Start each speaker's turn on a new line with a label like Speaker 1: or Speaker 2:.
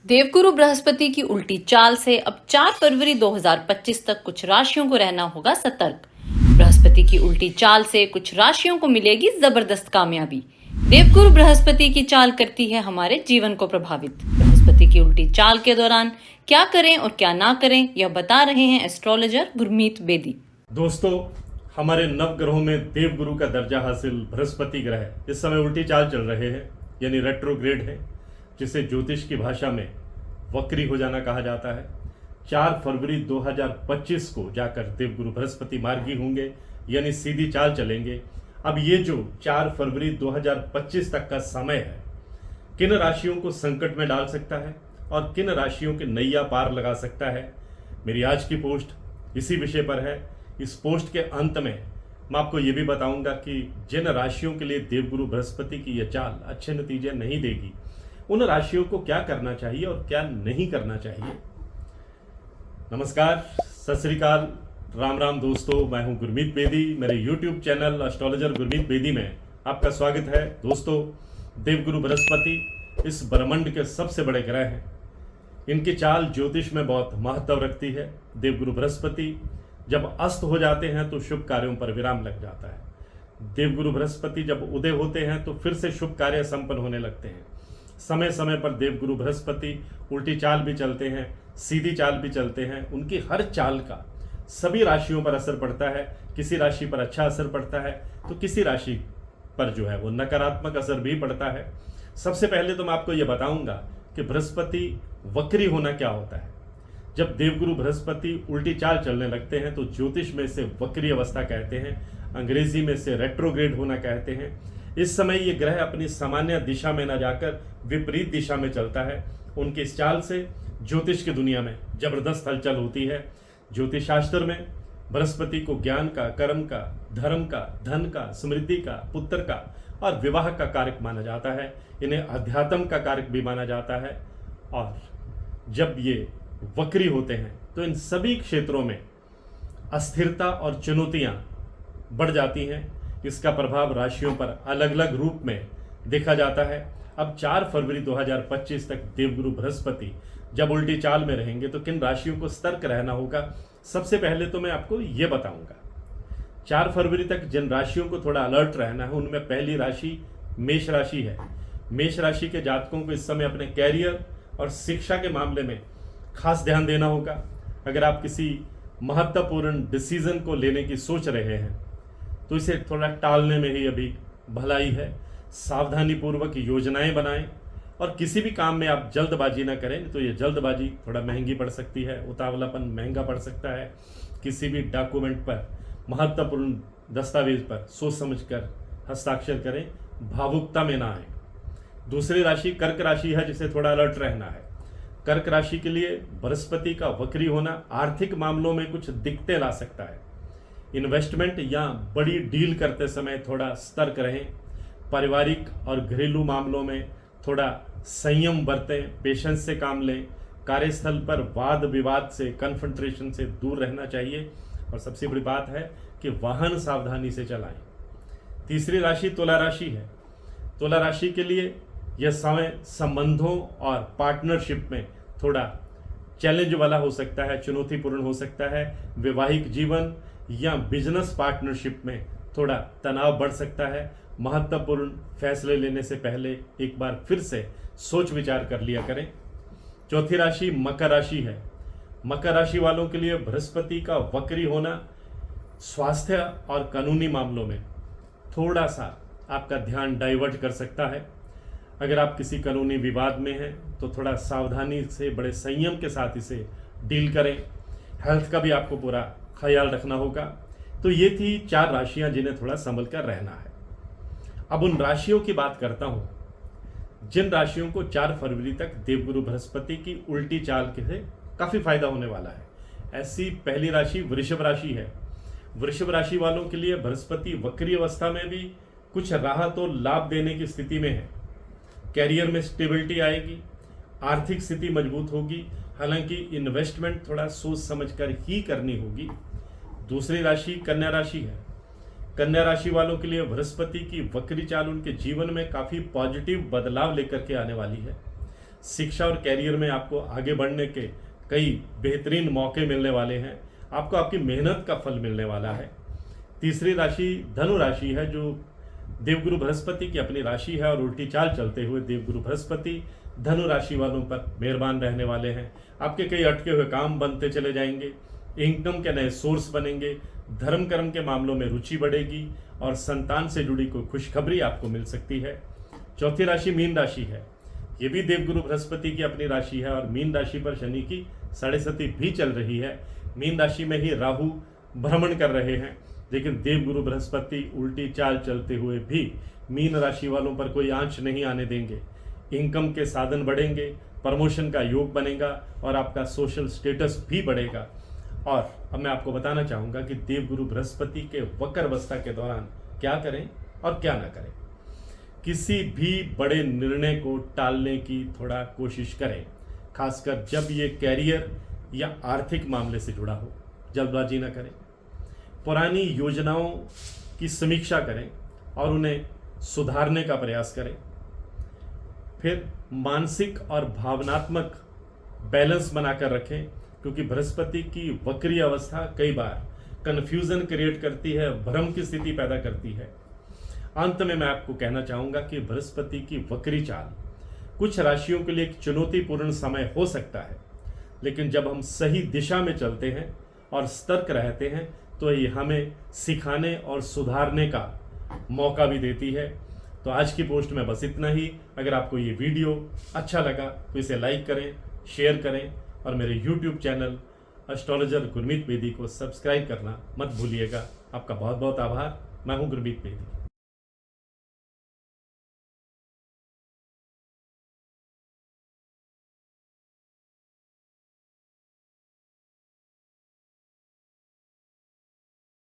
Speaker 1: देवगुरु बृहस्पति की उल्टी चाल से अब 4 फरवरी 2025 तक कुछ राशियों को रहना होगा सतर्क। बृहस्पति की उल्टी चाल से कुछ राशियों को मिलेगी जबरदस्त कामयाबी। देवगुरु बृहस्पति की चाल करती है हमारे जीवन को प्रभावित। बृहस्पति की उल्टी चाल के दौरान क्या करें और क्या ना करें, यह बता रहे हैं एस्ट्रोलॉजर गुरमीत बेदी।
Speaker 2: दोस्तों, हमारे नव ग्रहों में देवगुरु का दर्जा हासिल बृहस्पति ग्रह इस समय उल्टी चाल चल रहे हैं, यानी रेट्रोग्रेड है, जिसे ज्योतिष की भाषा में वक्री हो जाना कहा जाता है। 4 फरवरी 2025 को जाकर देवगुरु बृहस्पति मार्गी होंगे, यानी सीधी चाल चलेंगे। अब ये जो 4 फरवरी 2025 तक का समय है, किन राशियों को संकट में डाल सकता है और किन राशियों के नैया पार लगा सकता है, मेरी आज की पोस्ट इसी विषय पर है। इस पोस्ट के अंत में मैं आपको ये भी बताऊंगा कि जिन राशियों के लिए देवगुरु बृहस्पति की यह चाल अच्छे नतीजे नहीं देगी, उन राशियों को क्या करना चाहिए और क्या नहीं करना चाहिए। नमस्कार, सत श्री अकाल, राम राम दोस्तों, मैं हूं गुरमीत बेदी। मेरे YouTube channel astrologer Gurmeet Bedi में आपका स्वागत है। दोस्तों, देवगुरु बृहस्पति इस ब्रह्मांड के सबसे बड़े ग्रह हैं। इनकी चाल ज्योतिष में बहुत महत्व रखती है। देवगुरु बृहस्पति जब अस्त हो जाते हैं तो शुभ कार्यों पर विराम लग जाता है। देवगुरु बृहस्पति जब उदय होते हैं तो फिर से शुभ कार्य संपन्न होने लगते हैं। समय समय पर देवगुरु बृहस्पति उल्टी चाल भी चलते हैं, सीधी चाल भी चलते हैं। उनकी हर चाल का सभी राशियों पर असर पड़ता है। किसी राशि पर अच्छा असर पड़ता है तो किसी राशि पर जो है वो नकारात्मक असर भी पड़ता है। सबसे पहले तो मैं आपको ये बताऊंगा कि बृहस्पति वक्री होना क्या होता है। जब देवगुरु बृहस्पति उल्टी चाल चलने लगते हैं तो ज्योतिष में इसे वक्री अवस्था कहते हैं, अंग्रेजी में इसे रेट्रोग्रेड होना कहते हैं। इस समय ये ग्रह अपनी सामान्य दिशा में न जाकर विपरीत दिशा में चलता है। उनकी इस चाल से ज्योतिष की दुनिया में जबरदस्त हलचल होती है। ज्योतिष शास्त्र में बृहस्पति को ज्ञान का, कर्म का, धर्म का, धन का, समृद्धि का, पुत्र का और विवाह का कारक माना जाता है। इन्हें अध्यात्म का कारक भी माना जाता है। और जब ये वक्री होते हैं तो इन सभी क्षेत्रों में अस्थिरता और चुनौतियां बढ़ जाती हैं। इसका प्रभाव राशियों पर अलग अलग रूप में देखा जाता है। अब 4 फरवरी 2025 तक देवगुरु बृहस्पति जब उल्टी चाल में रहेंगे तो किन राशियों को सतर्क रहना होगा, सबसे पहले तो मैं आपको ये बताऊंगा। 4 फरवरी तक जिन राशियों को थोड़ा अलर्ट रहना है, उनमें पहली राशि मेष राशि है। मेष राशि के जातकों को इस समय अपने कैरियर और शिक्षा के मामले में खास ध्यान देना होगा। अगर आप किसी महत्वपूर्ण डिसीजन को लेने की सोच रहे हैं तो इसे थोड़ा टालने में ही अभी भलाई है। सावधानी पूर्वक योजनाएं बनाएं और किसी भी काम में आप जल्दबाजी ना करें, तो ये जल्दबाजी थोड़ा महंगी पड़ सकती है, उतावलापन महंगा पड़ सकता है। किसी भी डॉक्यूमेंट पर, महत्वपूर्ण दस्तावेज पर सोच समझकर हस्ताक्षर करें, भावुकता में ना आए। दूसरी राशि कर्क राशि है, जिसे थोड़ा अलर्ट रहना है। कर्क राशि के लिए बृहस्पति का वक्री होना आर्थिक मामलों में कुछ दिक्कतें ला सकता है। इन्वेस्टमेंट या बड़ी डील करते समय थोड़ा सतर्क रहें। पारिवारिक और घरेलू मामलों में थोड़ा संयम बरतें, पेशेंस से काम लें। कार्यस्थल पर वाद विवाद से, कन्फ्रंट्रेशन से दूर रहना चाहिए। और सबसे बड़ी बात है कि वाहन सावधानी से चलाएं। तीसरी राशि तुला राशि है। तुला राशि के लिए यह समय संबंधों और पार्टनरशिप में थोड़ा चैलेंज वाला हो सकता है, चुनौतीपूर्ण हो सकता है। वैवाहिक जीवन या बिजनेस पार्टनरशिप में थोड़ा तनाव बढ़ सकता है। महत्वपूर्ण फैसले लेने से पहले एक बार फिर से सोच विचार कर लिया करें। चौथी राशि मकर राशि है। मकर राशि वालों के लिए बृहस्पति का वक्री होना स्वास्थ्य और कानूनी मामलों में थोड़ा सा आपका ध्यान डाइवर्ट कर सकता है। अगर आप किसी कानूनी विवाद में हैं तो थोड़ा सावधानी से, बड़े संयम के साथ इसे डील करें। हेल्थ का भी आपको पूरा ख्याल रखना होगा। तो ये थी 4 राशियां जिन्हें थोड़ा संभल कर रहना है। अब उन राशियों की बात करता हूं जिन राशियों को 4 फरवरी तक देवगुरु बृहस्पति की उल्टी चाल से काफी फायदा होने वाला है। ऐसी पहली राशि वृषभ राशि है। वृषभ राशि वालों के लिए बृहस्पति वक्री अवस्था में भी कुछ राहत और लाभ देने की स्थिति में है। कैरियर में स्टेबिलिटी आएगी, आर्थिक स्थिति मजबूत होगी। हालांकि इन्वेस्टमेंट थोड़ा सोच समझकर ही करनी होगी। दूसरी राशि कन्या राशि है। कन्या राशि वालों के लिए बृहस्पति की वक्री चाल उनके जीवन में काफी पॉजिटिव बदलाव लेकर के आने वाली है। शिक्षा और कैरियर में आपको आगे बढ़ने के कई बेहतरीन मौके मिलने वाले हैं। आपको आपकी मेहनत का फल मिलने वाला है। तीसरी राशि धनु राशि है, जो देवगुरु बृहस्पति की अपनी राशि है, और उल्टी चाल चलते हुए देवगुरु बृहस्पति धनु राशि वालों पर मेहरबान रहने वाले हैं। आपके कई अटके हुए काम बनते चले जाएंगे, इनकम के नए सोर्स बनेंगे, धर्म कर्म के मामलों में रुचि बढ़ेगी और संतान से जुड़ी कोई खुशखबरी आपको मिल सकती है। चौथी राशि मीन राशि है। ये भी देवगुरु बृहस्पति की अपनी राशि है और मीन राशि पर शनि की साढ़े सती भी चल रही है। मीन राशि में ही राहु भ्रमण कर रहे हैं, लेकिन देवगुरु बृहस्पति उल्टी चाल चलते हुए भी मीन राशि वालों पर कोई आंच नहीं आने देंगे। इनकम के साधन बढ़ेंगे, प्रमोशन का योग बनेगा और आपका सोशल स्टेटस भी बढ़ेगा। और अब मैं आपको बताना चाहूँगा कि देवगुरु बृहस्पति के वक्र अवस्था के दौरान क्या करें और क्या ना करें। किसी भी बड़े निर्णय को टालने की थोड़ा कोशिश करें, खासकर जब ये कैरियर या आर्थिक मामले से जुड़ा हो। जल्दबाजी ना करें, पुरानी योजनाओं की समीक्षा करें और उन्हें सुधारने का प्रयास करें। फिर मानसिक और भावनात्मक बैलेंस बनाकर रखें, क्योंकि बृहस्पति की वक्री अवस्था कई बार कन्फ्यूजन क्रिएट करती है, भ्रम की स्थिति पैदा करती है। अंत में मैं आपको कहना चाहूँगा कि बृहस्पति की वक्री चाल कुछ राशियों के लिए एक चुनौतीपूर्ण समय हो सकता है, लेकिन जब हम सही दिशा में चलते हैं और सतर्क रहते हैं तो ये हमें सिखाने और सुधारने का मौका भी देती है। तो आज की पोस्ट में बस इतना ही। अगर आपको ये वीडियो अच्छा लगा तो इसे लाइक करें, शेयर करें और मेरे YouTube channel astrologer Gurmeet Bedi को सब्सक्राइब करना मत भूलिएगा। आपका बहुत बहुत आभार। मैं हूँ गुरमीत बेदी।